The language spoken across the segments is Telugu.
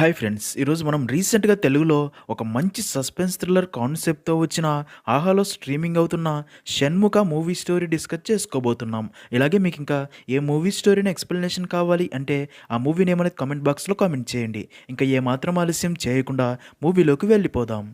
Hi friends! ఈరోజు మనం రీసెంట్‌గా తెలుగులో ఒక మంచి సస్పెన్స్ థ్రిల్లర్ కాన్సెప్ట్‌తో వచ్చిన 'ఆహాలో' స్ట్రీమింగ్ అవుతున్న 'షణ్ముఖ' మూవీ స్టోరీ డిస్కస్ చేసుకోబోతున్నాం. ఇలాగే మీకింకా ఏ మూవీ స్టోరీని ఎక్స్‌ప్లనేషన్ కావాలి అంటే ఆ మూవీ నేమ్ అనేది కామెంట్ బాక్స్‌లో కామెంట్ చేయండి. ఇంకా ఏమాత్రం ఆలస్యం చేయకుండా మూవీలోకి వెళ్ళిపోదాం.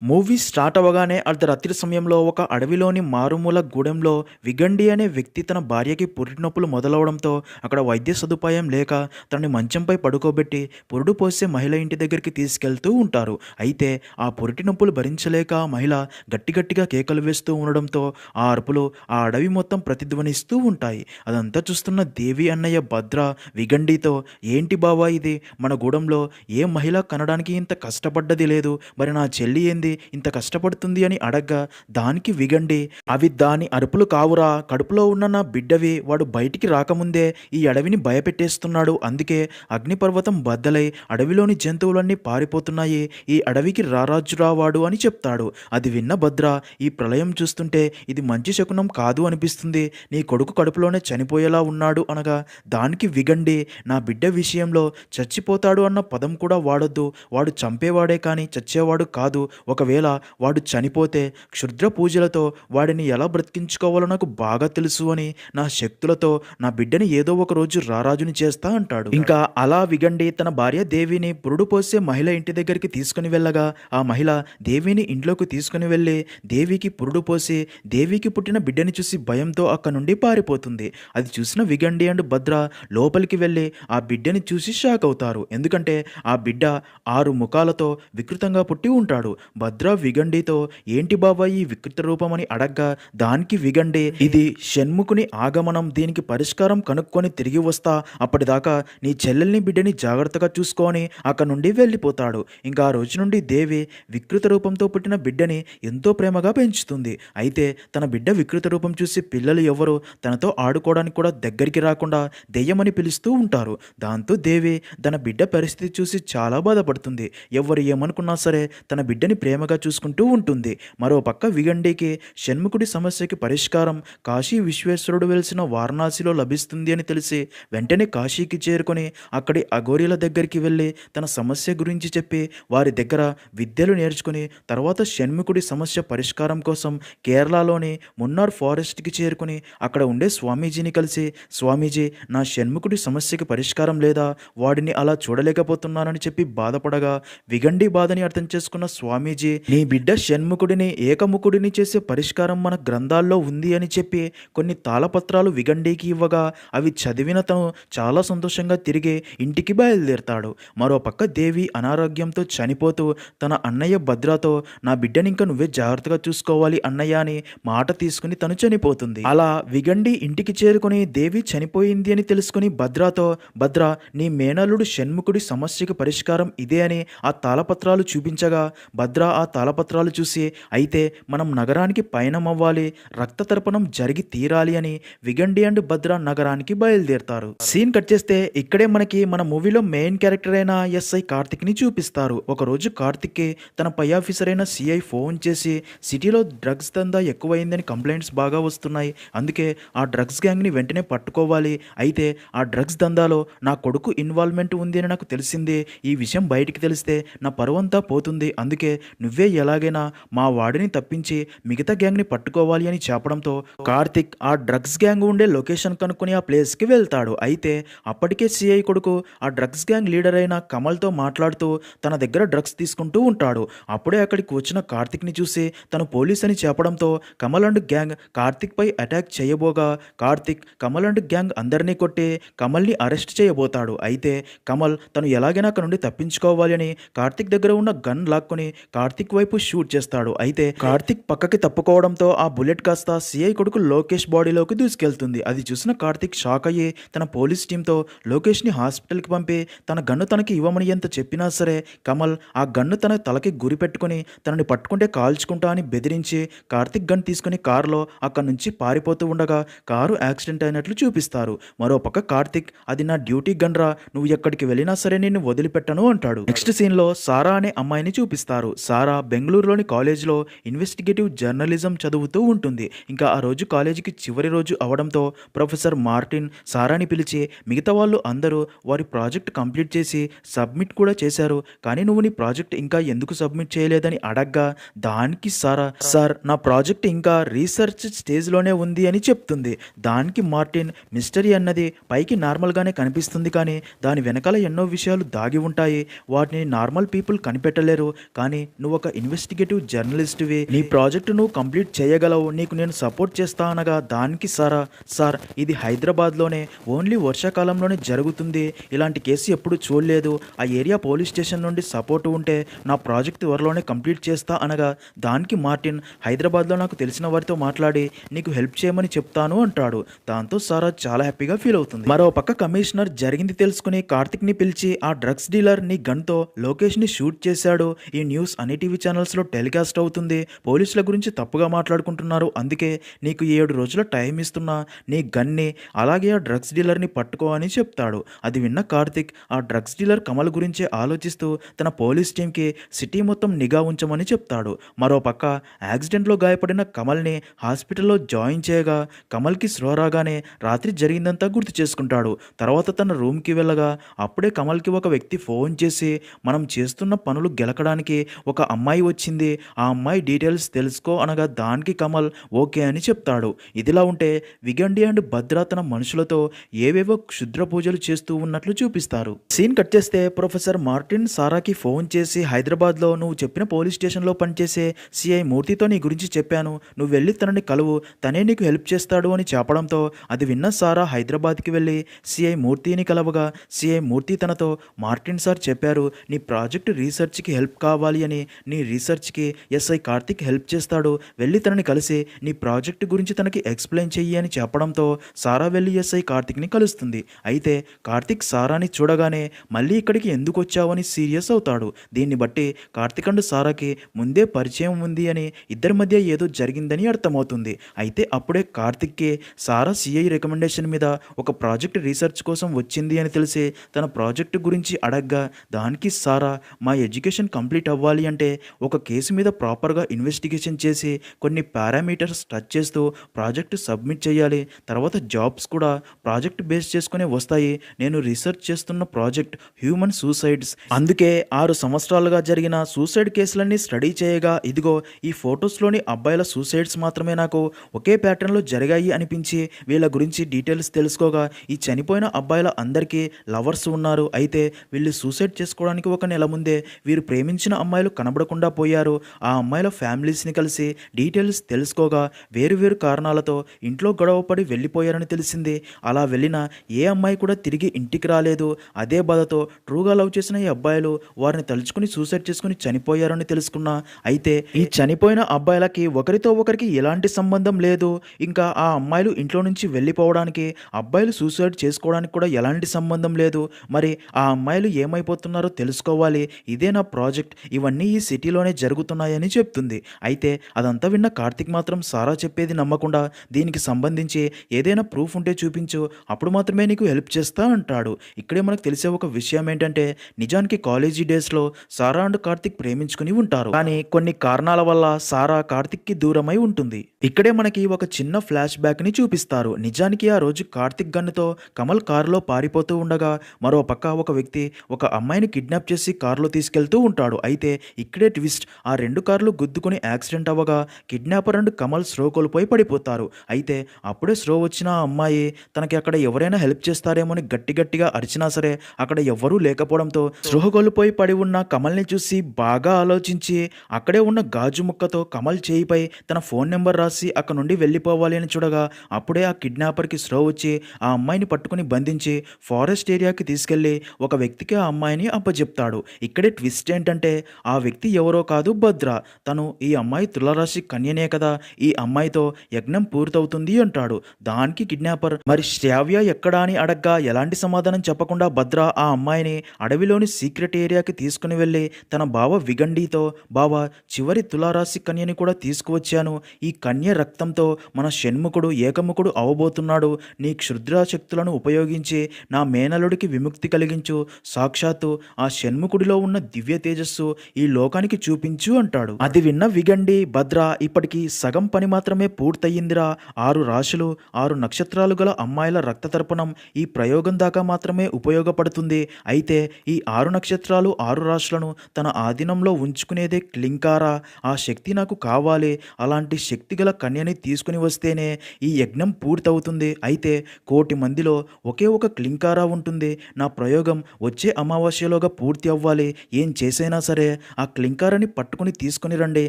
మూవీ స్టార్ట్ అవ్వగానే అర్ధరాత్రి సమయంలో ఒక అడవిలోని మారుమూల గూడెంలో విగండి అనే వ్యక్తి తన భార్యకి పురిటి నొప్పులు మొదలవడంతో అక్కడ వైద్య సదుపాయం లేక తనని మంచంపై పడుకోబెట్టి పురుడు పోసే మహిళ ఇంటి దగ్గరికి తీసుకెళ్తూ ఉంటారు. అయితే ఆ పురిటి నొప్పులు భరించలేక ఆ మహిళ గట్టిగా కేకలు వేస్తూ ఉండడంతో ఆ అరుపులు ఆ అడవి మొత్తం ప్రతిధ్వనిస్తూ ఉంటాయి. అదంతా చూస్తున్న దేవి అన్నయ్య భద్ర విగండితో, "ఏంటి బావా ఇది? మన గూడెంలో ఏ మహిళ కనడానికి ఇంత కష్టపడ్డది లేదు. మరి నా చెల్లి ఏంది ఇంత కష్టపడుతుంది అని అడగ్గా దానికి విగండి, అవి దాని అరుపులు కావురా, కడుపులో ఉన్న నా బిడ్డవి, వాడు బయటికి రాకముందే ఈ అడవిని భయపెట్టేస్తున్నాడు. అందుకే అగ్నిపర్వతం బద్దలై అడవిలోని జంతువులన్నీ పారిపోతున్నాయి. ఈ అడవికి రారాజురా వాడు అని చెప్తాడు. అది విన్న భద్ర, ఈ ప్రళయం చూస్తుంటే ఇది మంచి శకునం కాదు అనిపిస్తుంది. నీ కొడుకు కడుపులోనే చనిపోయేలా ఉన్నాడు అనగా దానికి విగండి, నా బిడ్డ విషయంలో చచ్చిపోతాడు అన్న పదం కూడా వాడొద్దు. వాడు చంపేవాడే కానీ చచ్చేవాడు కాదు. ఒకవేళ వాడు చనిపోతే క్షుద్ర పూజలతో వాడిని ఎలా బ్రతికించుకోవాలో నాకు బాగా తెలుసు అని నా శక్తులతో నా బిడ్డని ఏదో ఒక రోజు రారాజుని చేస్తా అంటాడు. ఇంకా అలా విగండి తన భార్య దేవిని పురుడు పోసే మహిళ ఇంటి దగ్గరికి తీసుకుని వెళ్ళగా ఆ మహిళ దేవిని ఇంట్లోకి తీసుకుని వెళ్ళి దేవికి పురుడు పోసి దేవికి పుట్టిన బిడ్డని చూసి భయంతో అక్కడ నుండి పారిపోతుంది. అది చూసిన విగండి అండ్ భద్ర లోపలికి వెళ్ళి ఆ బిడ్డని చూసి షాక్ అవుతారు. ఎందుకంటే ఆ బిడ్డ 6 ముఖాలతో వికృతంగా పుట్టి ఉంటాడు. భద్ర విగండితో, "ఏంటి బాబా ఈ వికృత రూపం" అని అడగ్గా దానికి విగండి, "ఇది షణ్ముఖుని ఆగమనం, దీనికి పరిష్కారం కనుక్కొని తిరిగి వస్తా, అప్పటిదాకా నీ చెల్లెల్ని బిడ్డని జాగ్రత్తగా చూసుకొని అక్కడ నుండి వెళ్ళిపోతాడు. ఇంకా ఆ రోజు నుండి దేవి వికృత రూపంతో పుట్టిన బిడ్డని ఎంతో ప్రేమగా పెంచుతుంది. అయితే తన బిడ్డ వికృత రూపం చూసి పిల్లలు ఎవరు తనతో ఆడుకోవడానికి కూడా దగ్గరికి రాకుండా దెయ్యమని పిలుస్తూ ఉంటారు. దాంతో దేవి తన బిడ్డ పరిస్థితి చూసి చాలా బాధపడుతుంది. ఎవరు ఏమనుకున్నా సరే తన బిడ్డని ప్రేమగా చూసుకుంటూ ఉంటుంది. మరోపక్క విగండికి షణ్ముఖుడి సమస్యకి పరిష్కారం కాశీ విశ్వేశ్వరుడు వెలిసిన వారణాసిలో లభిస్తుంది అని తెలిసి వెంటనే కాశీకి చేరుకొని అక్కడి అఘోరీల దగ్గరికి వెళ్ళి తన సమస్య గురించి చెప్పి వారి దగ్గర విద్యలు నేర్చుకుని తర్వాత షణ్ముఖుడి సమస్య పరిష్కారం కోసం కేరళలోని మున్నార్ ఫారెస్ట్కి చేరుకుని అక్కడ ఉండే స్వామీజీని కలిసి, "స్వామీజీ, నా షణ్ముఖుడి సమస్యకి పరిష్కారం లేదా, వాడిని అలా చూడలేకపోతున్నానని" చెప్పి బాధపడగా విగండి బాధని అర్థం చేసుకున్న స్వామీజీ, "నీ బిడ్డ షణ్ముఖుడిని ఏకముఖుడిని చేసే పరిష్కారం మన గ్రంథాల్లో ఉంది" అని చెప్పి కొన్ని తాళపత్రాలు విగండికి ఇవ్వగా అవి చదివిన తను చాలా సంతోషంగా తిరిగి ఇంటికి బయలుదేరతాడు. మరోపక్క దేవి అనారోగ్యంతో చనిపోతూ తన అన్నయ్య భద్రతో, "నా బిడ్డని ఇంకా నువ్వే జాగ్రత్తగా చూసుకోవాలి అన్నయ్య" అని మాట తీసుకుని తను చనిపోతుంది. అలా విగండి ఇంటికి చేరుకుని దేవి చనిపోయింది అని తెలుసుకుని భద్రతో, "భద్ర, నీ మేనల్లుడు షణ్ముఖుడి సమస్యకి పరిష్కారం ఇదే" అని ఆ తాళపత్రాలు చూపించగా భద్ర ఆ తాళపత్రాలు చూసి, "అయితే మనం నగరానికి పయనమవ్వాలి, రక్త తర్పణం జరిగి తీరాలి" అని విగండి అండ్ భద్ర నగరానికి బయలుదేరతారు. సీన్ కట్ చేస్తే ఇక్కడే మనకి మన మూవీలో మెయిన్ క్యారెక్టర్ అయిన ఎస్ఐ కార్తిక్ ని చూపిస్తారు. ఒకరోజు కార్తిక్ కి తన పై ఆఫీసర్ అయిన సిఐ ఫోన్ చేసి సిటీలో డ్రగ్స్ దందా ఎక్కువైందని కంప్లైంట్స్ బాగా వస్తున్నాయి, అందుకే ఆ డ్రగ్స్ గ్యాంగ్ ని వెంటనే పట్టుకోవాలి, అయితే ఆ డ్రగ్స్ దందాలో నా కొడుకు ఇన్వాల్వ్మెంట్ ఉంది అని నాకు తెలిసింది, ఈ విషయం బయటికి తెలిస్తే నా పరువంతా పోతుంది, అందుకే నువ్వే ఎలాగైనా మా వాడిని తప్పించి మిగతా గ్యాంగ్ని పట్టుకోవాలి అని చెప్పడంతో కార్తిక్ ఆ డ్రగ్స్ గ్యాంగ్ ఉండే లొకేషన్ కనుక్కొని ఆ ప్లేస్కి వెళ్తాడు. అయితే అప్పటికే సిఐ కొడుకు ఆ డ్రగ్స్ గ్యాంగ్ లీడర్ అయిన కమల్తో మాట్లాడుతూ తన దగ్గర డ్రగ్స్ తీసుకుంటూ ఉంటాడు. అప్పుడే అక్కడికి వచ్చిన కార్తిక్ని చూసి తను పోలీస్ అని చెప్పడంతో కమల్ అండ్ గ్యాంగ్ కార్తిక్ పై అటాక్ చేయబోగా కార్తిక్ కమల్ అండ్ గ్యాంగ్ అందరినీ కొట్టి కమల్ని అరెస్ట్ చేయబోతాడు. అయితే కమల్ తను ఎలాగైనా అక్కడ నుండి తప్పించుకోవాలి అని కార్తిక్ దగ్గర ఉన్న గన్ లాక్కొని కార్తిక్ వైపు షూట్ చేస్తాడు. అయితే కార్తిక్ పక్కకి తప్పుకోవడంతో ఆ బుల్లెట్ కాస్త సిఐ కొడుకు లోకేష్ బాడీలోకి దూసుకెళ్తుంది. అది చూసిన కార్తిక్ షాక్ అయ్యి తన పోలీస్ టీంతో లోకేష్ని హాస్పిటల్కి పంపి తన గన్ను తనకి ఇవ్వమని ఎంత చెప్పినా సరే కమల్ ఆ గన్ను తన తలకి గురి పెట్టుకుని తనని పట్టుకుంటే కాల్చుకుంటా అని బెదిరించి కార్తిక్ గన్ తీసుకుని కారులో అక్కడి నుంచి పారిపోతూ ఉండగా కారు యాక్సిడెంట్ అయినట్లు చూపిస్తారు. మరోపక్క కార్తిక్, "అది నా డ్యూటీ గన్ రా, నువ్వు ఎక్కడికి వెళ్ళినా సరే నేను వదిలిపెట్టను" అంటాడు. నెక్స్ట్ సీన్లో సారా అనే అమ్మాయిని చూపిస్తారు. సారా సారా బెంగళూరులోని కాలేజీలో ఇన్వెస్టిగేటివ్ జర్నలిజం చదువుతూ ఉంటుంది. ఇంకా ఆ రోజు కాలేజీకి చివరి రోజు అవడంతో ప్రొఫెసర్ మార్టిన్ సారాని పిలిచి, మిగతా వాళ్ళు అందరూ వారి ప్రాజెక్ట్ కంప్లీట్ చేసి సబ్మిట్ కూడా చేశారు, కానీ నువ్వు నీ ప్రాజెక్ట్ ఇంకా ఎందుకు సబ్మిట్ చేయలేదని అడగ్గా, దానికి సారా, సార్ నా ప్రాజెక్ట్ ఇంకా రీసెర్చ్ స్టేజ్లోనే ఉంది అని చెప్తుంది. దానికి మార్టిన్, మిస్టరీ అన్నది పైకి నార్మల్గానే కనిపిస్తుంది, కానీ దాని వెనకాల ఎన్నో విషయాలు దాగి ఉంటాయి, వాటిని నార్మల్ పీపుల్ కనిపెట్టలేరు, కానీ నువ్వు ఒక ఇన్వెస్టిగేటివ్ జర్నలిస్ట్వి, నీ ప్రాజెక్టు నువ్వు కంప్లీట్ చేయగలవు, నీకు నేను సపోర్ట్ చేస్తా అనగా, దానికి సారా, సార్ ఇది హైదరాబాద్లోనే ఓన్లీ వర్షాకాలంలోనే జరుగుతుంది, ఇలాంటి కేసు ఎప్పుడు చూడలేదు, ఆ ఏరియా పోలీస్ స్టేషన్ నుండి సపోర్ట్ ఉంటే నా ప్రాజెక్ట్ త్వరలోనే కంప్లీట్ చేస్తా అనగా, దానికి మార్టిన్, హైదరాబాద్లో నాకు తెలిసిన వారితో మాట్లాడి నీకు హెల్ప్ చేయమని చెప్తాను అంటాడు. దాంతో సారా చాలా హ్యాపీగా ఫీల్ అవుతుంది. మరో పక్క కమిషనర్ జరిగింది తెలుసుకుని కార్తిక్ని పిలిచి, ఆ డ్రగ్స్ డీలర్ నీ గన్తో లోకేష్ని షూట్ చేశాడు, ఈ న్యూస్ అన్ని టీవీ ఛానల్స్లో టెలికాస్ట్ అవుతుంది, పోలీసుల గురించి తప్పుగా మాట్లాడుకుంటున్నారు, అందుకే నీకు 7 రోజుల టైం ఇస్తున్నా, నీ గన్ని అలాగే ఆ డ్రగ్స్ డీలర్ని పట్టుకో అని చెప్తాడు. అది విన్న కార్తిక్ ఆ డ్రగ్స్ డీలర్ కమల్ గురించే ఆలోచిస్తూ తన పోలీస్ టీంకి సిటీ మొత్తం నిఘా ఉంచమని చెప్తాడు. మరోపక్క యాక్సిడెంట్లో గాయపడిన కమల్ని హాస్పిటల్లో జాయిన్ చేయగా, కమల్కి స్పృహ రాగానే రాత్రి జరిగిందంతా గుర్తు చేసుకుంటాడు. తర్వాత తన రూమ్కి వెళ్ళగా అప్పుడే కమల్కి ఒక వ్యక్తి ఫోన్ చేసి, మనం చేస్తున్న పనులు గెలకడానికి ఒక అమ్మాయి వచ్చింది, ఆ అమ్మాయి డీటెయిల్స్ తెలుసుకో అనగా, దానికి కమల్ ఓకే అని చెప్తాడు. ఇదిలా ఉంటే విగండి అండ్ భద్ర తన మనుషులతో ఏవేవో క్షుద్ర పూజలు చేస్తూ ఉన్నట్లు చూపిస్తారు. సీన్ కట్ చేస్తే ప్రొఫెసర్ మార్టిన్ సారాకి ఫోన్ చేసి, హైదరాబాద్లో నువ్వు చెప్పిన పోలీస్ స్టేషన్లో పనిచేసే సిఐ మూర్తితో నీ గురించి చెప్పాను, నువ్వు వెళ్ళి తనని కలువు, తనే నీకు హెల్ప్ చేస్తాడు అని చెప్పడంతో అది విన్న సారా హైదరాబాద్కి వెళ్ళి సిఐ మూర్తిని కలవగా, సిఐ మూర్తి తనతో, మార్టిన్ సార్ చెప్పారు నీ ప్రాజెక్ట్ రీసెర్చ్కి హెల్ప్ కావాలి అని, నీ రీసెర్చ్కి ఎస్ఐ కార్తిక్ హెల్ప్ చేస్తాడు, వెళ్ళి తనని కలిసి నీ ప్రాజెక్ట్ గురించి తనకి ఎక్స్ప్లెయిన్ చెయ్యి అని చెప్పడంతో సారా వెళ్ళి ఎస్ఐ కార్తిక్ని కలుస్తుంది. అయితే కార్తిక్ సారాని చూడగానే మళ్ళీ ఇక్కడికి ఎందుకు వచ్చావని సీరియస్ అవుతాడు. దీన్ని బట్టి కార్తిక్ అండ్ సారాకి ముందే పరిచయం ఉంది అని, ఇద్దరి మధ్య ఏదో జరిగిందని అర్థమవుతుంది. అయితే అప్పుడే కార్తిక్కి సారా సిఐ రికమెండేషన్ మీద ఒక ప్రాజెక్ట్ రీసెర్చ్ కోసం వచ్చింది అని తెలిసి తన ప్రాజెక్టు గురించి అడగ్గా, దానికి సారా, మా ఎడ్యుకేషన్ కంప్లీట్ అవ్వాలి అంటే ఒక కేసు మీద ప్రాపర్గా ఇన్వెస్టిగేషన్ చేసి కొన్ని పారామీటర్స్ టచ్ చేస్తూ ప్రాజెక్టు సబ్మిట్ చేయాలి, తర్వాత జాబ్స్ కూడా ప్రాజెక్ట్ బేస్ చేసుకునే వస్తాయి, నేను రీసెర్చ్ చేస్తున్న ప్రాజెక్ట్ హ్యూమన్ సూసైడ్స్, అందుకే 6 సంవత్సరాలుగా జరిగిన సూసైడ్ కేసులన్నీ స్టడీ చేయగా ఇదిగో ఈ ఫొటోస్లోని అబ్బాయిల సూసైడ్స్ మాత్రమే నాకు ఒకే ప్యాటర్న్లో జరిగాయి అనిపించి వీళ్ళ గురించి డీటెయిల్స్ తెలుసుకోగా, ఈ చనిపోయిన అబ్బాయిల అందరికీ లవర్స్ ఉన్నారు, అయితే వీళ్ళు సూసైడ్ చేసుకోవడానికి ఒక నెల ముందే వీరు ప్రేమించిన అమ్మాయిలు కనబడకుండా పోయారు, ఆ అమ్మాయిల ఫ్యామిలీస్ని కలిసి డీటెయిల్స్ తెలుసుకోగా వేరు కారణాలతో ఇంట్లో గొడవపడి వెళ్ళిపోయారని తెలిసింది, అలా వెళ్ళిన ఏ అమ్మాయి కూడా తిరిగి ఇంటికి రాలేదు, అదే బాధతో ట్రూగా లవ్ చేసిన ఈ అబ్బాయిలు వారిని తలుచుకుని సూసైడ్ చేసుకుని చనిపోయారని తెలుసుకున్నా, అయితే ఈ చనిపోయిన అబ్బాయిలకి ఒకరితో ఒకరికి ఎలాంటి సంబంధం లేదు, ఇంకా ఆ అమ్మాయిలు ఇంట్లో నుంచి వెళ్ళిపోవడానికి అబ్బాయిలు సూసైడ్ చేసుకోవడానికి కూడా ఎలాంటి సంబంధం లేదు, మరి ఆ అమ్మాయిలు ఏమైపోతున్నారో తెలుసుకోవాలి, ఇదే నా ప్రాజెక్ట్, ఇవన్నీ ఈ సిటీలోనే జరుగుతున్నాయని చెప్తుంది. అయితే అదంతా విన్న కార్తిక్ మాత్రం సారా చెప్పేది నమ్మకుండా, దీనికి సంబంధించి ఏదైనా ప్రూఫ్ ఉంటే చూపించు, అప్పుడు మాత్రమే నీకు హెల్ప్ చేస్తా అంటాడు. ఇక్కడే మనకు తెలిసే ఒక విషయం ఏంటంటే, నిజానికి కాలేజీ డేస్లో సారా అండ్ కార్తిక్ ప్రేమించుకుని ఉంటారు, కానీ కొన్ని కారణాల వల్ల సారా కార్తిక్కి దూరమై ఉంటుంది. ఇక్కడే మనకి ఒక చిన్న ఫ్లాష్ బ్యాక్ని చూపిస్తారు. నిజానికి ఆ రోజు కార్తిక్ గన్నుతో కమల్ కారులో పారిపోతూ ఉండగా మరో పక్క ఒక వ్యక్తి ఒక అమ్మాయిని కిడ్నాప్ చేసి కారులో తీసుకెళ్తూ ఉంటాడు. అయితే ఇక్కడే ట్విస్ట్, ఆ 2 కార్లు గుద్దుకుని యాక్సిడెంట్ అవ్వగా కిడ్నాపర్ అండ్ కమల్ స్రో కోల్పోయి పడిపోతారు. అయితే అప్పుడే స్రో వచ్చిన ఆ అమ్మాయి తనకి అక్కడ ఎవరైనా హెల్ప్ చేస్తారేమో అని గట్టిగా అరిచినా సరే అక్కడ ఎవ్వరూ లేకపోవడంతో స్పృహ కోల్పోయి పడి ఉన్న కమల్ని చూసి బాగా ఆలోచించి అక్కడే ఉన్న గాజు ముక్కతో కమల్ చేయిపై తన ఫోన్ నెంబర్ రాసి అక్కడ నుండి వెళ్ళిపోవాలి అని చూడగా అప్పుడే ఆ కిడ్నాపర్కి స్రో వచ్చి ఆ అమ్మాయిని పట్టుకుని బంధించి ఫారెస్ట్ ఏరియాకి తీసుకెళ్లి ఒక వ్యక్తికి ఆ అమ్మాయిని అప్పచెప్తాడు. ఇక్కడే ట్విస్ట్ ఏంటంటే ఆ వ్యక్తి ఎవరో కాదు, భద్ర. తను ఈ అమ్మాయి తులారాశి కన్యనే కదా, ఈ అమ్మాయితో యజ్ఞం పూర్తవుతుంది అంటాడు. దానికి కిడ్నాపర్ మరి శ్రావ్య ఎక్కడా అని అడగ్గా ఎలాంటి సమాధానం చెప్పకుండా భద్ర ఆ అమ్మాయిని అడవిలోని సీక్రెట్ ఏరియాకి తీసుకుని వెళ్ళి తన బావ విగండితో, బావ చివరి తులారాశి కన్యని కూడా తీసుకువచ్చాను, ఈ కన్య రక్తంతో మన షణ్ముఖుడు ఏకముఖుడు అవబోతున్నాడు, నీ క్షుద్రశక్తులను ఉపయోగించి నా మేనలుడికి విముక్తి కలిగించు, సాక్షాత్తు ఆ షణ్ముఖుడిలో ఉన్న దివ్య తేజస్సు ఈ లోక లోకానికి చూపించు అంటాడు. అది విన్న విగండి భద్ర ఇప్పటికి సగం పని మాత్రమే పూర్తయిందిరా, 6 రాశులు 6 నక్షత్రాలు గల అమ్మాయిల రక్త తర్పణం ఈ ప్రయోగం దాకా మాత్రమే ఉపయోగపడుతుంది. అయితే ఈ 6 నక్షత్రాలు 6 రాశులను తన ఆధీనంలో ఉంచుకునేదే క్లింకారా. ఆ శక్తి నాకు కావాలి. అలాంటి శక్తి గల కన్యని తీసుకుని వస్తేనే ఈ యజ్ఞం పూర్తవుతుంది. అయితే 1,000,000 మందిలో ఒకే ఒక క్లింకారా ఉంటుంది. నా ప్రయోగం వచ్చే అమావాస్యలోగా పూర్తి అవ్వాలి. ఏం చేసైనా సరే ఆ క్లింకారాని పట్టుకుని తీసుకుని రండి,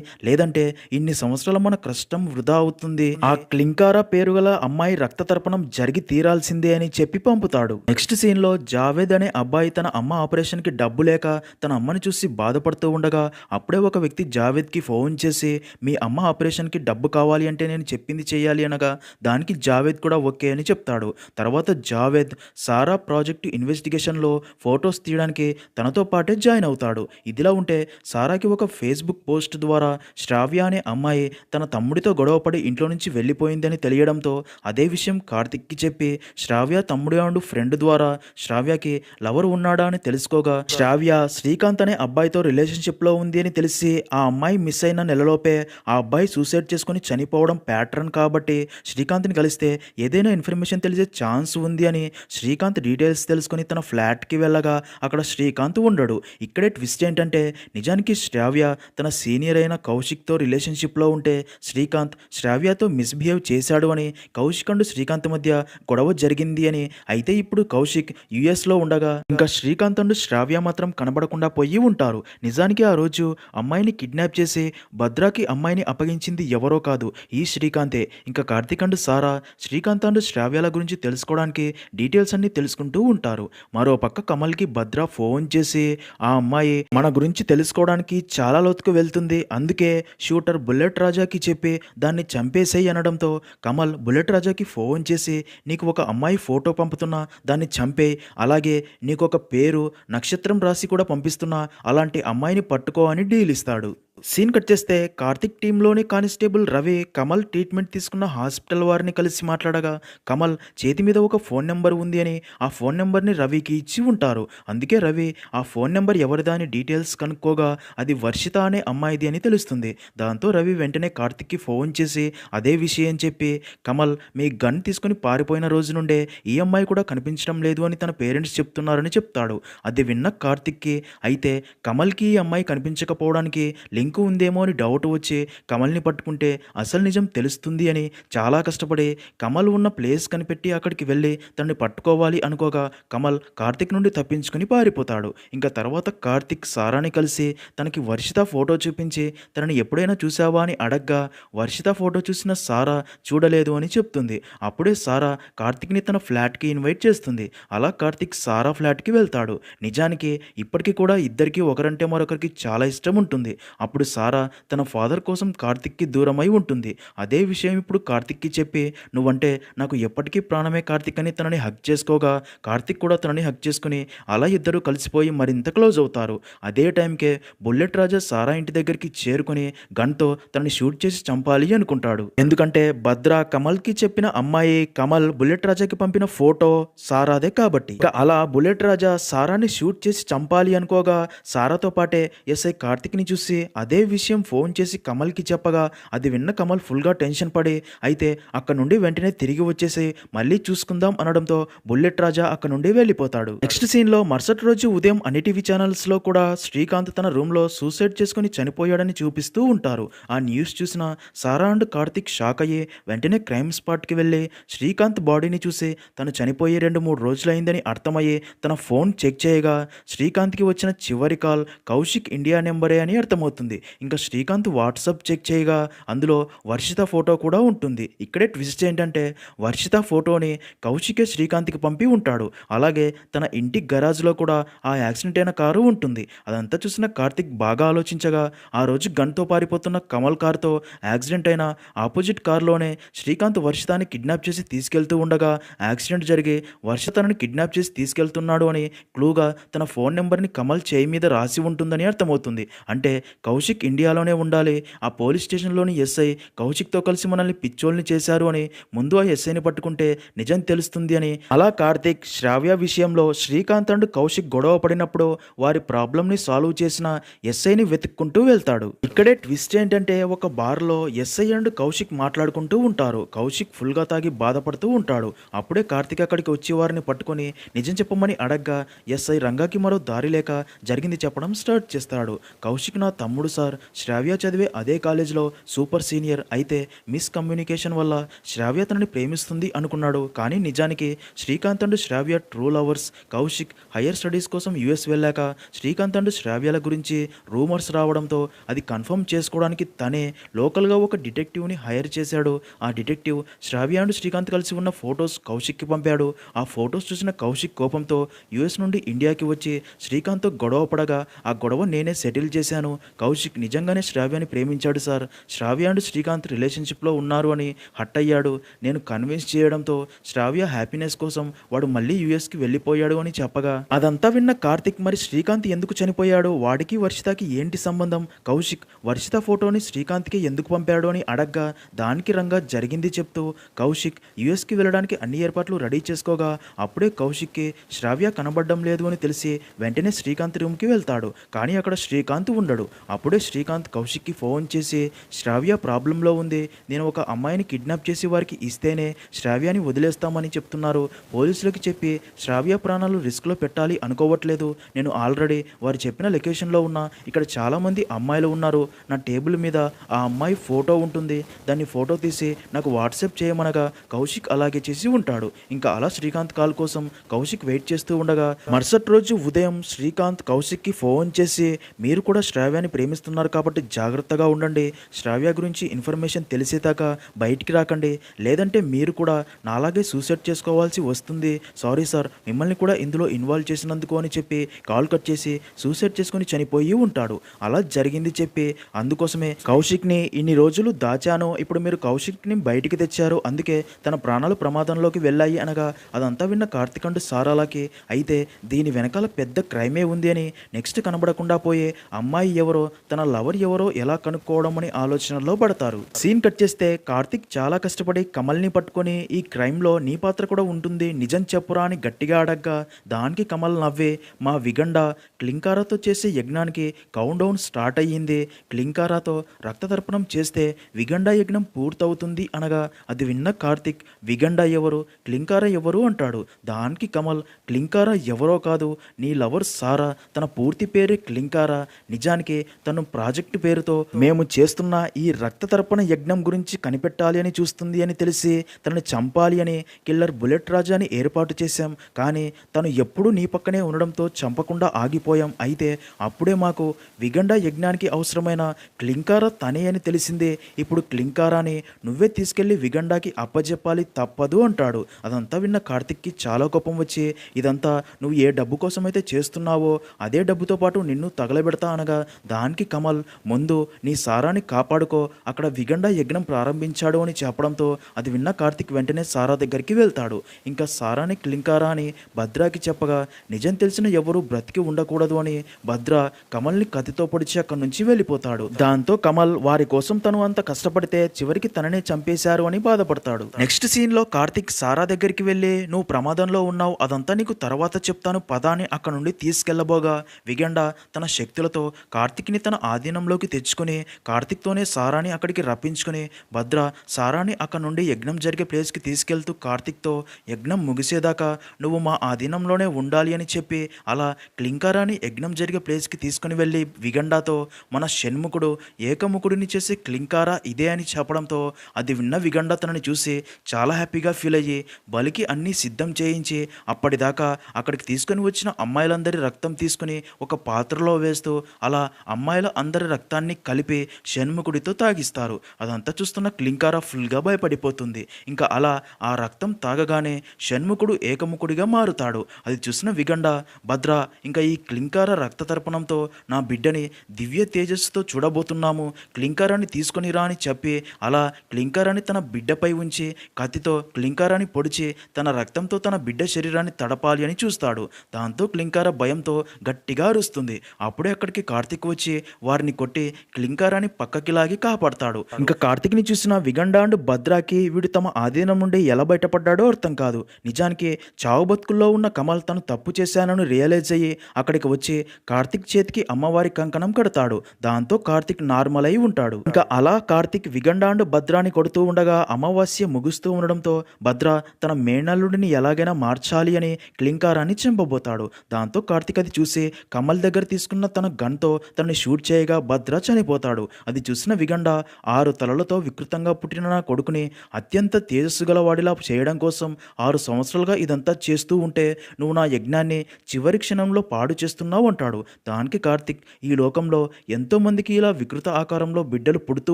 లేదంటే ఇన్ని సంవత్సరాల మన కష్టం వృధా అవుతుంది. ఆ క్లింకారా పేరు గల అమ్మాయి రక్త తర్పణం జరిగి తీరాల్సిందే అని చెప్పి పంపుతాడు. నెక్స్ట్ సీన్ లో జావేద్ అనే అబ్బాయి తన అమ్మ ఆపరేషన్ కి డబ్బు లేక తన అమ్మని చూసి బాధపడుతూ ఉండగా అప్పుడే ఒక వ్యక్తి జావేద్ కి ఫోన్ చేసి మీ అమ్మ ఆపరేషన్ కి డబ్బు కావాలి అంటే నేను చెప్పింది చేయాలి అనగా దానికి జావేద్ కూడా ఓకే అని చెప్తాడు. తర్వాత జావేద్ సారా ప్రాజెక్టు ఇన్వెస్టిగేషన్లో ఫొటోస్ తీయడానికి తనతో పాటే జాయిన్ అవుతాడు. ఇదిలా ఉంటే సారాకి ఒక ఫేస్బుక్ పోస్ట్ ద్వారా శ్రావ్య అనే అమ్మాయి తన తమ్ముడితో గొడవపడి ఇంట్లో నుంచి వెళ్ళిపోయిందని తెలియడంతో అదే విషయం కార్తిక్కి చెప్పి శ్రావ్య తమ్ముడు అండ్ ఫ్రెండ్ ద్వారా శ్రావ్యకి లవర్ ఉన్నాడా అని తెలుసుకోగా శ్రావ్య శ్రీకాంత్ అనే అబ్బాయితో రిలేషన్షిప్లో ఉంది అని తెలిసి ఆ అమ్మాయి మిస్ అయిన నెలలోపే ఆ అబ్బాయి సూసైడ్ చేసుకుని చనిపోవడం ప్యాటర్న్ కాబట్టి శ్రీకాంత్ని కలిస్తే ఏదైనా ఇన్ఫర్మేషన్ తెలిసే ఛాన్స్ ఉంది అని శ్రీకాంత్ డీటెయిల్స్ తెలుసుకుని తన ఫ్లాట్కి వెళ్ళగా అక్కడ శ్రీకాంత్ ఉండడు. ఇక్కడే ట్విస్ట్ ఏంటంటే నిజానికి శ్రావ్య తన సీనియర్ అయిన కౌశిక్తో రిలేషన్షిప్లో ఉంటే శ్రీకాంత్ శ్రావ్యతో మిస్బిహేవ్ చేశాడు అని, కౌశిక్ అండ్ శ్రీకాంత్ మధ్య గొడవ జరిగింది అని. అయితే ఇప్పుడు కౌశిక్ యుఎస్లో ఉండగా ఇంకా శ్రీకాంత్ అండ్ శ్రావ్య మాత్రం కనబడకుండా పోయి ఉంటారు. నిజానికి ఆ రోజు అమ్మాయిని కిడ్నాప్ చేసి భద్రాకి అమ్మాయిని అప్పగించింది ఎవరో కాదు, ఈ శ్రీకాంతే. ఇంకా కార్తిక్ అండ్ సారా శ్రీకాంత్ అండ్ శ్రావ్యాల గురించి తెలుసుకోవడానికి డీటెయిల్స్ అన్ని తెలుసుకుంటూ ఉంటారు. మరో పక్క కమల్కి భద్ర ఫోన్ చేసి ఆ అమ్మాయి మన గురించి తెలుసుకోవడానికి చాలా లోతుకు వెళ్తుంది, అందుకే షూటర్ బుల్లెట్ రాజాకి చెప్పి దాన్ని చంపేసేయి అనడంతో కమల్ బుల్లెట్ రాజాకి ఫోన్ చేసి నీకు ఒక అమ్మాయి ఫోటో పంపుతున్నా దాన్ని చంపేయి, అలాగే నీకు ఒక పేరు నక్షత్రం రాసి కూడా పంపిస్తున్నా అలాంటి అమ్మాయిని పట్టుకో అని డీల్ ఇస్తాడు. సీన్ కట్ చేస్తే కార్తిక్ టీంలోని కానిస్టేబుల్ రవి కమల్ ట్రీట్మెంట్ తీసుకున్న హాస్పిటల్ వారిని కలిసి మాట్లాడగా కమల్ చేతి మీద ఒక ఫోన్ నెంబర్ ఉంది అని ఆ ఫోన్ నెంబర్ని రవికి ఇచ్చి ఉంటారు. అందుకే రవి ఆ ఫోన్ నెంబర్ ఎవరిదా అని డీటెయిల్స్ కనుక్కోగా అది వర్షిత అనే అమ్మాయిది అని తెలుస్తుంది. దాంతో రవి వెంటనే కార్తిక్కి ఫోన్ చేసి అదే విషయం చెప్పి కమల్ మీ గన్ తీసుకుని పారిపోయిన రోజు నుండే ఈ అమ్మాయి కూడా కనిపించడం లేదు అని తన పేరెంట్స్ చెప్తున్నారని చెప్తాడు. అది విన్న కార్తిక్కి అయితే కమల్కి ఈ అమ్మాయి కనిపించకపోవడానికి లింక్ ఉందేమో అని డౌట్ వచ్చి కమల్ని పట్టుకుంటే అసలు నిజం తెలుస్తుంది అని చాలా కష్టపడి కమల్ ఉన్న ప్లేస్ కనిపెట్టి అక్కడికి వెళ్ళి తనని పట్టుకోవాలి అనుకోగా కమల్ కార్తిక్ నుండి తప్పించుకుని పారిపోతాడు. ఇంకా తర్వాత కార్తిక్ సారాని కలిసి తనకి వర్షిత ఫోటో చూపించి తనని ఎప్పుడైనా చూసావా అని అడగ్గా వర్షిత ఫోటో చూసిన సారా చూడలేదు అని చెప్తుంది. అప్పుడే సారా కార్తిక్ని తన ఫ్లాట్కి ఇన్వైట్ చేస్తుంది. అలా కార్తిక్ సారా ఫ్లాట్కి వెళ్తాడు. నిజానికి ఇప్పటికీ కూడా ఇద్దరికి ఒకరంటే మరొకరికి చాలా ఇష్టం ఉంటుంది. అప్పుడు సారా తన ఫాదర్ కోసం కార్తిక్కి దూరమై ఉంటుంది. అదే విషయం ఇప్పుడు కార్తిక్కి చెప్పి నువ్వంటే నాకు ఎప్పటికీ ప్రాణమే కార్తిక్ అని తనని హక్ చేసుకోగా కార్తిక్ కూడా తనని హక్ చేసుకుని అలా ఇద్దరు కలిసిపోయి మరింత క్లోజ్ అవుతారు. అదే టైంకే బుల్లెట్ రాజా సారా ఇంటి దగ్గరికి చేరుకుని గన్తో తనని షూట్ చేసి చంపాలి అనుకుంటాడు. ఎందుకంటే భద్ర కమల్కి చెప్పిన అమ్మాయి కమల్ బుల్లెట్ రాజాకి పంపిన ఫోటో సారాదే కాబట్టి. ఇక అలా బుల్లెట్ రాజా సారాని షూట్ చేసి చంపాలి అనుకోగా సారాతో పాటే ఎస్ఐ కార్తిక్ని చూసి అదే విషయం ఫోన్ చేసి కమల్కి చెప్పగా అది విన్న కమల్ ఫుల్గా టెన్షన్ పడి అయితే అక్కడ నుండి వెంటనే తిరిగి వచ్చేసి మళ్ళీ చూసుకుందాం అనడంతో బుల్లెట్ రాజా అక్కడ నుండి వెళ్ళిపోతాడు. నెక్స్ట్ సీన్లో మరుసటి రోజు ఉదయం అన్ని టీవీ ఛానల్స్లో కూడా శ్రీకాంత్ తన రూమ్లో సూసైడ్ చేసుకుని చనిపోయాడని చూపిస్తూ ఉంటారు. ఆ న్యూస్ చూసిన సారా అండ్ కార్తిక్ షాక్ అయ్యి వెంటనే క్రైమ్ స్పాట్కి వెళ్ళి శ్రీకాంత్ బాడీని చూసి తను చనిపోయి 2-3 రోజులైందని అర్థమయ్యి తన ఫోన్ చెక్ చేయగా శ్రీకాంత్కి వచ్చిన చివరి కాల్ కౌశిక్ ఇండియా నెంబరే అని అర్థమవుతుంది. ఇంకా శ్రీకాంత్ వాట్సాప్ చెక్ చేయగా అందులో వర్షిత ఫోటో కూడా ఉంటుంది. ఇక్కడే ట్విస్ట్ ఏంటంటే వర్షిత ఫోటోని కౌశికే శ్రీకాంత్కి పంపి ఉంటాడు. అలాగే తన ఇంటి గరాజ్లో కూడా ఆ యాక్సిడెంట్ అయిన కారు ఉంటుంది. అదంతా చూసిన కార్తిక్ బాగా ఆలోచించగా ఆ రోజు గన్తో పారిపోతున్న కమల్ కార్తో యాక్సిడెంట్ అయిన ఆపోజిట్ కార్లోనే శ్రీకాంత్ వర్షితాన్ని కిడ్నాప్ చేసి తీసుకెళ్తూ ఉండగా యాక్సిడెంట్ జరిగి వర్షితను కిడ్నాప్ చేసి తీసుకెళ్తున్నాడు అని క్లూగా తన ఫోన్ నెంబర్ని కమల్ చేయి మీద రాసి ఉంటుందని అర్థమవుతుంది. అంటే కౌశిక్ కౌశిక్ ఇండియాలోనే ఉండాలి. ఆ పోలీస్ స్టేషన్‌లోని ఎస్ఐ కౌశిక్‌తో కలిసి మనల్ని పిచ్చోల్ని చేశారు అని ముందు ఆ ఎస్ఐని పట్టుకుంటే నిజం తెలుస్తుంది అని. అలా కార్తీక్, శ్రావ్య విషయంలో శ్రీకాంత్ అండ్ కౌశిక్ గొడవ పడినప్పుడు వారి ప్రాబ్లమ్‌ని సాల్వ్ చేసిన ఎస్ఐని వెతుక్కుంటూ వెళ్తాడు. ఇక్కడే ట్విస్ట్ ఏంటంటే ఒక బార్‌లో ఎస్ఐ అండ్ కౌశిక్ మాట్లాడుకుంటూ ఉంటారు. కౌశిక్ ఫుల్‌గా తాగి బాధపడుతూ ఉంటాడు. అప్పుడే కార్తీక్ అక్కడికి వచ్చి వారిని పట్టుకొని నిజం చెప్పమని అడగ్గా ఎస్ఐ రంగాకి మరో దారి లేక జరిగింది చెప్పడం స్టార్ట్ చేస్తాడు. కౌశిక్ నా తమ్ముడు సార్. శ్రావ్య చదివే అదే కాలేజీలో సూపర్ సీనియర్. అయితే మిస్‌కమ్యూనికేషన్ వల్ల శ్రావ్య తనని ప్రేమిస్తుంది అనుకున్నాడు. కానీ నిజానికి Srikanth and Shravya true lovers. Kaushik higher studies కోసం యూఎస్ వెళ్ళాక శ్రీకాంత్ అండ్ శ్రావ్యల గురించి రూమర్స్ రావడంతో అది కన్ఫర్మ్ చేసుకోవడానికి తనే లోకల్‌గా ఒక డిటెక్టివ్‌ని హైర్ చేశాడు. ఆ డిటెక్టివ్ శ్రావ్య అండ్ శ్రీకాంత్ కలిసి ఉన్న ఫొటోస్ కౌశిక్‌కి పంపాడు. ఆ ఫొటోస్ చూసిన కౌశిక్ కోపంతో యూఎస్ నుండి ఇండియాకి వచ్చి శ్రీకాంత్‌తో గొడవ పడగా ఆ గొడవ నేనే సెటిల్ చేశాను. కౌశిక్ నిజంగానే శ్రావ్యని ప్రేమించాడు సార్. శ్రావ్య అండ్ శ్రీకాంత్ రిలేషన్‌షిప్‌లో ఉన్నారు అని హర్ట్ అయ్యాడు. నేను కన్విన్స్ చేయడంతో శ్రావ్య హ్యాపీనెస్ కోసం వాడు మళ్ళీ యూఎస్‌కి వెళ్ళిపోయాడు అని చెప్పగా అదంతా విన్న కార్తిక్ మరి శ్రీకాంత్ ఎందుకు చనిపోయాడు? వాడికి వర్షితకి ఏంటి సంబంధం? కౌశిక్ వర్షిత ఫోటోని శ్రీకాంత్‌కి ఎందుకు పంపాడు అని అడగ్గా దానికి రంగా జరిగింది చెప్తూ కౌశిక్ యూఎస్‌కి వెళ్ళడానికి అన్ని ఏర్పాట్లు రెడీ చేసుకోగా అప్పుడే కౌశిక్‌కి శ్రావ్య కనబడడం లేదు అని తెలిసి వెంటనే శ్రీకాంత్ రూమ్‌కి వెళ్తాడు. కానీ అక్కడ శ్రీకాంత్ ఉండడు. అప్పుడే శ్రీకాంత్ కౌశిక్‌కి ఫోన్ చేసి శ్రావ్య ప్రాబ్లంలో ఉంది. నేను ఒక అమ్మాయిని కిడ్నాప్ చేసి వారికి ఇస్తేనే శ్రావ్యని వదిలేస్తామని చెప్తున్నారు. పోలీసులకి చెప్పి శ్రావ్య ప్రాణాలు రిస్క్‌లో పెట్టాలి అనుకోవట్లేదు. నేను ఆల్రెడీ వారు చెప్పిన లొకేషన్‌లో ఉన్నా. ఇక్కడ చాలామంది అమ్మాయిలు ఉన్నారు. నా టేబుల్ మీద ఆ అమ్మాయి ఫోటో ఉంటుంది. దాన్ని ఫోటో తీసి నాకు వాట్సాప్ చేయమనగా కౌశిక్ అలాగే చేసి ఉంటాడు. ఇంకా అలా శ్రీకాంత్ కాల్ కోసం కౌశిక్ వెయిట్ చేస్తూ ఉండగా మరుసటి రోజు ఉదయం శ్రీకాంత్ కౌశిక్‌కి ఫోన్ చేసి మీరు కూడా శ్రావ్యాని ప్రేమిస్తున్నారు కాబట్టి జాగ్రత్తగా ఉండండి. శ్రావ్య గురించి ఇన్ఫర్మేషన్ తెలిసేదాకా బయటికి రాకండి. లేదంటే మీరు కూడా నాలాగే సూసైడ్ చేసుకోవాల్సి వస్తుంది. సారీ సార్ మిమ్మల్ని కూడా ఇందులో ఇన్వాల్వ్ చేసినందుకు అని చెప్పి కాల్ కట్ చేసి సూసైడ్ చేసుకుని చనిపోయి ఉంటాడు. అలా జరిగింది చెప్పి అందుకోసమే కౌశిక్‌ని ఇన్ని రోజులు దాచాను. ఇప్పుడు మీరు కౌశిక్‌ని బయటికి తెచ్చారు. అందుకే తన ప్రాణాలు ప్రమాదంలోకి వెళ్ళాయి అనగా అదంతా విన్న కార్తిక్ అండ్ సారాలకి అయితే దీని వెనకాల పెద్ద క్రైమే ఉంది అని నెక్స్ట్ కనబడకుండా పోయే అమ్మాయి ఎవరో తన లవర్ ఎవరో ఎలా కనుక్కోవడం అని ఆలోచనలో పడతారు. సీన్ కట్ చేస్తే కార్తిక్ చాలా కష్టపడి కమల్ని పట్టుకొని ఈ క్రైమ్లో నీ పాత్ర కూడా ఉంటుంది నిజం చెప్పురా అని గట్టిగా అడగ్గా దానికి కమల్ నవ్వే మా విగండ క్లింకారాతో చేసే యజ్ఞానికి కౌంట్ డౌన్ స్టార్ట్ అయ్యింది. క్లింకారాతో రక్తతర్పణం చేస్తే విగండ యజ్ఞం పూర్తవుతుంది అనగా అది విన్న కార్తిక్ విగండ ఎవరు క్లింకారా ఎవరు అంటాడు. దానికి కమల్ క్లింకారా ఎవరో కాదు నీ లవర్ సారా. తన పూర్తి పేరే క్లింకారా. నిజానికి తను ప్రాజెక్టు పేరుతో మేము చేస్తున్న ఈ రక్తతర్పణ యజ్ఞం గురించి కనిపెట్టాలి అని చూస్తుంది అని తెలిసి తనని చంపాలి అని కిల్లర్ బుల్లెట్ రాజాని ఏర్పాటు చేశాం. కానీ తను ఎప్పుడూ నీ పక్కనే ఉండడంతో చంపకుండా ఆగిపోయాం. అయితే అప్పుడే మాకు విగండ యజ్ఞానికి అవసరమైన క్లింకారా తనే అని తెలిసిందే. ఇప్పుడు క్లింకారాని నువ్వే తీసుకెళ్లి విగండాకి అప్పజెప్పాలి తప్పదు అంటాడు. అదంతా విన్న కార్తిక్కి చాలా కోపం వచ్చి ఇదంతా నువ్వు ఏ డబ్బు కోసమైతే చేస్తున్నావో అదే డబ్బుతో పాటు నిన్ను తగలబెడతా అనగా దానికి కమల్ ముందు నీ సారాని కాపాడుకో అక్కడ విగండ యజ్ఞం ప్రారంభించాడు అని చెప్పడంతో అది విన్న కార్తిక్ వెంటనే సారా దగ్గరికి వెళ్తాడు. ఇంకా సారాని క్లింకారా అని భద్రాకి చెప్పగా నిజం తెలిసిన ఎవరు బ్రతికి ఉండకూడదు అని భద్ర కమల్ని కత్తితో పొడిచి అక్కడి నుంచి వెళ్ళిపోతాడు. దాంతో కమల్ వారి కోసం తను అంత కష్టపడితే చివరికి తననే చంపేశారు అని బాధపడతాడు. నెక్స్ట్ సీన్ లో కార్తిక్ సారా దగ్గరికి వెళ్ళి నువ్వు ప్రమాదంలో ఉన్నావు అదంతా నీకు తర్వాత చెప్తాను పదా అని అక్కడ నుండి తీసుకెళ్లబోగా విగండ తన శక్తులతో కార్తిక్ని తన ఆధీనంలోకి తెచ్చుకుని కార్తిక్తోనే సారాని అక్కడికి రప్పించుకుని భద్ర సారాని అక్కడ నుండి యజ్ఞం జరిగే ప్లేస్కి తీసుకెళ్తూ కార్తిక్తో యజ్ఞం ముగిసేదాకా నువ్వు మా ఆధీనంలోనే ఉండాలి అని చెప్పి అలా క్లింకారాని యజ్ఞం జరిగే ప్లేస్కి తీసుకుని వెళ్ళి విగండాతో మన షణ్ముఖుడు ఏకముఖుడిని చేసే క్లింకారా ఇదే అని చెప్పడంతో అది విన్న విగండ తనని చూసి చాలా హ్యాపీగా ఫీల్ అయ్యి బలికి అన్నీ సిద్ధం చేయించి అప్పటిదాకా అక్కడికి తీసుకొని వచ్చిన అమ్మాయిలందరి రక్తం తీసుకుని ఒక పాత్రలో వేస్తూ అలా అమ్మాయిల అందరి రక్తాన్ని కలిపి షణ్ముఖుడితో తాగిస్తారు. అదంతా చూస్తున్న క్లింకారా ఫుల్గా భయపడిపోతుంది. ఇంకా అలా ఆ రక్తం తాగగానే షణ్ముఖుడు ఏకముఖుడిగా మారుతాడు. అది చూసిన విగండ భద్ర ఇంకా ఈ క్లింకార రక్త తర్పణంతో నా బిడ్డని దివ్య తేజస్సుతో చూడబోతున్నాము క్లింకారాన్ని తీసుకొని రా అని చెప్పి అలా క్లింకారాన్ని తన బిడ్డపై ఉంచి కత్తితో క్లింకారాన్ని పొడిచి తన రక్తంతో తన బిడ్డ శరీరాన్ని తడపాలి అని చూస్తాడు. దాంతో క్లింకార భయంతో గట్టిగా అరుస్తుంది. అప్పుడే అక్కడికి కార్తిక్ వచ్చి వారిని కొట్టి క్లింకారాన్ని పక్కకి లాగి కాపాడతాడు. ఇంకా కార్తీక్ని చూసిన విగండ అండ్ భద్రాకి వీడు తమ ఆధీనం నుండి ఎలా బయటపడ్డాడో అర్థం కాదు. నిజానికి చావు బతుకుల్లో ఉన్న కమల్ తను తప్పు చేశానని రియలైజ్ అయ్యి అక్కడికి వచ్చి కార్తీక్ చేతికి అమ్మవారి కంకణం కడతాడు. దాంతో కార్తీక్ నార్మల్ అయి ఉంటాడు. ఇంకా అలా కార్తీక్ విగండ అండ్ భద్రాని కొడుతూ ఉండగా అమావాస్య ముగుస్తూ ఉండడంతో భద్ర తన మేనల్లుడిని ఎలాగైనా మార్చాలి అని క్లింకారాన్ని చంపబోతాడు. దాంతో కార్తీక్ అది చూసి కమల్ దగ్గర తీసుకున్న తన గన్తో తనని షూట్ చేయగా భద్ర చనిపోతాడు. అది చూసిన విగండ 6 తలలతో వికృతంగా పుట్టిన నా కొడుకుని అత్యంత తేజస్సు గల వాడిలా చేయడం కోసం 6 సంవత్సరాలుగా ఇదంతా చేస్తూ ఉంటే నువ్వు నా యజ్ఞాన్ని చివరి క్షణంలో పాడు చేస్తున్నావు అంటాడు. దానికి కార్తీక్ ఈ లోకంలో ఎంతోమందికి ఇలా వికృత ఆకారంలో బిడ్డలు పుడుతూ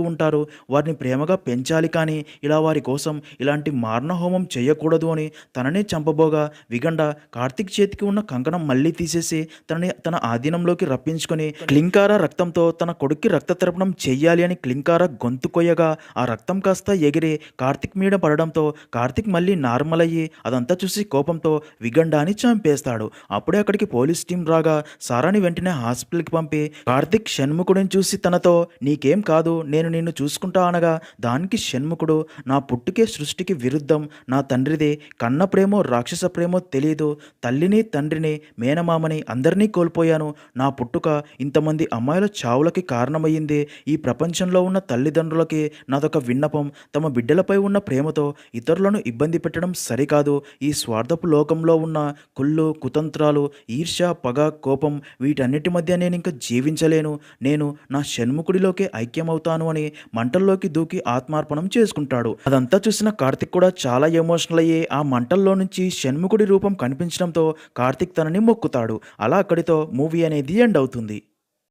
ఉంటారు, వారిని ప్రేమగా పెంచాలి కానీ ఇలా వారి కోసం ఇలాంటి మారణహోమం చేయకూడదు అని తననే చంపబోగా విగండ కార్తీక్ చేతికి ఉన్న కంకణం మళ్ళీ తీసేసి తనని తన ఆధీనంలోకి రప్పించుకొని క్లింకార రక్తంతో తన కొడుక్కి రక్త తర్పణం చెయ్యాలి అని క్లింకార గొంతు కొయ్యగా ఆ రక్తం కాస్త ఎగిరి కార్తీక్ మీద పడడంతో కార్తీక్ మళ్ళీ నార్మల్ అయ్యి అదంతా చూసి కోపంతో విగండాని చంపేస్తాడు. అప్పుడే అక్కడికి పోలీస్ టీం రాగా సారాని వెంటనే హాస్పిటల్కి పంపి కార్తీక్ షణ్ముఖుడిని చూసి తనతో నీకేం కాదు నేను నిన్ను చూసుకుంటా అనగా దానికి షణ్ముఖుడు నా పుట్టుకే సృష్టికి విరుద్ధం, నా తండ్రిది కన్న ప్రేమో రాక్షస ప్రేమో తెలియదు, తల్లిని తండ్రిని మేనమామని అందరినీ కోల్పోయాను, నా పుట్టుక ఇంతమంది అమ్మాయిల చావులకి కారణమయ్యింది, ఈ ప్రపంచంలో ఉన్న తల్లిదండ్రులకి నాదొక విన్నపం, తమ బిడ్డలపై ఉన్న ప్రేమతో ఇతరులను ఇబ్బంది పెట్టడం సరికాదు, ఈ స్వార్థపు లోకంలో ఉన్న కుళ్ళు కుతంత్రాలు ఈర్ష్య పగ కోపం వీటన్నిటి మధ్య నేను ఇంకా జీవించలేను, నేను నా షణ్ముఖుడిలోకి ఐక్యమవుతాను అని మంటల్లోకి దూకి ఆత్మార్పణం చేసుకుంటాడు. అదంతా చూసిన కార్తిక్ కూడా చాలా ఎమోషనల్ అయ్యి ఆ మంటల్లో నుంచి షణ్ముఖుడి రూపం కనిపించడంతో కార్తిక్ తనని మొక్కుతాడు. అలా అక్కడితో మూవీ అనేది ఎండ్ అవుతుంది.